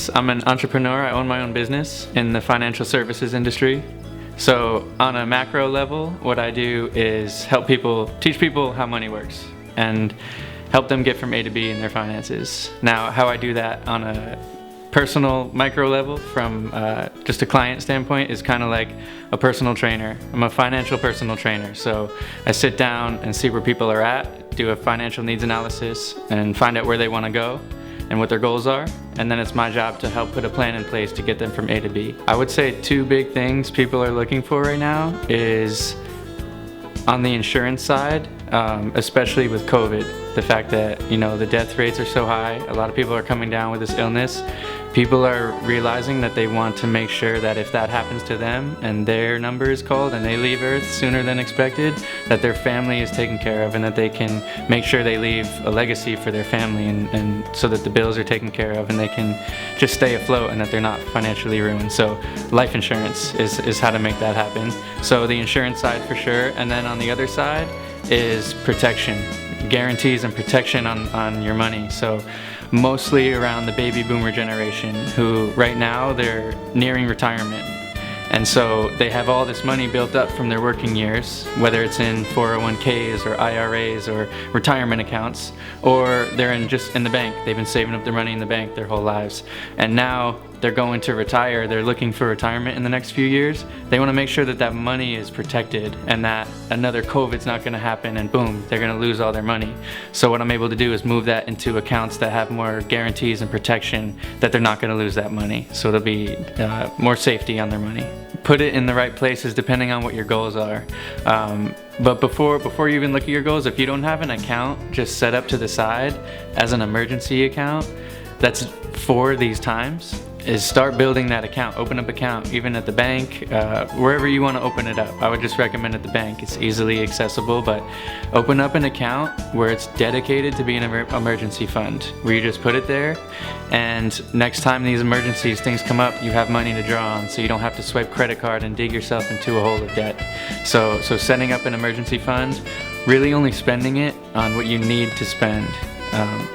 things. I'm an entrepreneur. I own my own business in the financial services industry. So on a macro level, what I do is teach people how money works and help them get from A to B in their finances. Now, how I do that on a personal micro level from just a client standpoint is kind of like a personal trainer. I'm a financial personal trainer. So I sit down and see where people are at, do a financial needs analysis, and find out where they want to go and what their goals are, and then it's my job to help put a plan in place to get them from A to B. I would say two big things people are looking for right now is on the insurance side, especially with COVID, the fact that, the death rates are so high, a lot of people are coming down with this illness. People are realizing that they want to make sure that if that happens to them and their number is called and they leave Earth sooner than expected, that their family is taken care of and that they can make sure they leave a legacy for their family and so that the bills are taken care of and they can just stay afloat and that they're not financially ruined. So life insurance is how to make that happen. So the insurance side for sure, and then on the other side is protection, guarantees and protection on your money. So mostly around the baby boomer generation who right now they're nearing retirement. And so they have all this money built up from their working years, whether it's in 401ks or IRAs or retirement accounts, or they're just in the bank. They've been saving up their money in the bank their whole lives. And now they're going to retire, they're looking for retirement in the next few years. They want to make sure that that money is protected and that another COVID's not going to happen and boom, they're going to lose all their money. So what I'm able to do is move that into accounts that have more guarantees and protection that they're not going to lose that money. So there'll be more safety on their money. Put it in the right places depending on what your goals are. But before you even look at your goals, if you don't have an account just set up to the side as an emergency account that's for these times, is start building that account. Open up account, even at the bank, wherever you want to open it up. I would just recommend at the bank. It's easily accessible, but open up an account where it's dedicated to be an emergency fund, where you just put it there, and next time these emergencies, things come up, you have money to draw on, so you don't have to swipe credit card and dig yourself into a hole of debt. So setting up an emergency fund, really only spending it on what you need to spend.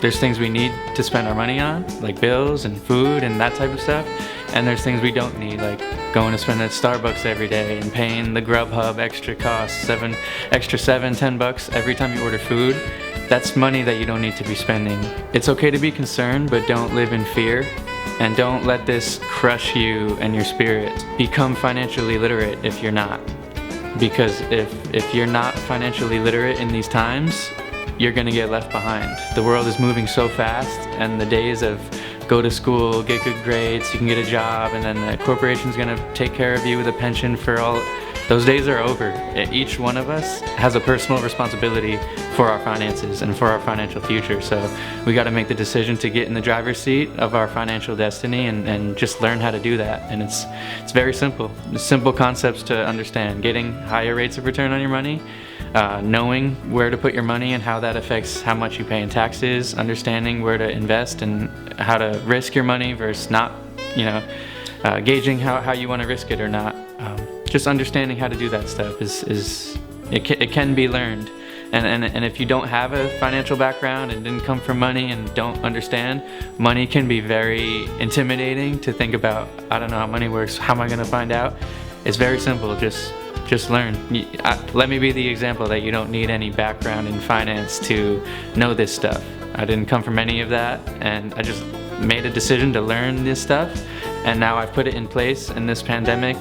There's things we need to spend our money on, like bills and food and that type of stuff. And there's things we don't need, like going to spend at Starbucks every day and paying the Grubhub extra cost, $10 every time you order food. That's money that you don't need to be spending. It's okay to be concerned, but don't live in fear. And don't let this crush you and your spirit. Become financially literate if you're not. Because if you're not financially literate in these times, you're gonna get left behind. The world is moving so fast, and the days of go to school, get good grades, you can get a job, and then the corporation's gonna take care of you with a pension for all, those days are over. Each one of us has a personal responsibility for our finances and for our financial future. So we gotta make the decision to get in the driver's seat of our financial destiny and just learn how to do that. And it's very simple. Simple concepts to understand. Getting higher rates of return on your money, knowing where to put your money and how that affects how much you pay in taxes, understanding where to invest and how to risk your money versus not, gauging how you want to risk it or not. Just understanding how to do that stuff it can be learned. And if you don't have a financial background and didn't come from money and don't understand, money can be very intimidating to think about. I don't know how money works, how am I going to find out? It's very simple, just learn. Let me be the example that you don't need any background in finance to know this stuff. I didn't come from any of that, and I just made a decision to learn this stuff, and now I've put it in place, and this pandemic,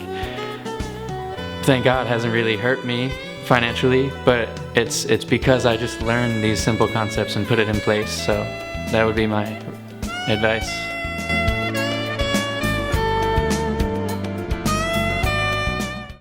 thank God, hasn't really hurt me financially, but it's because I just learned these simple concepts and put it in place. So that would be my advice.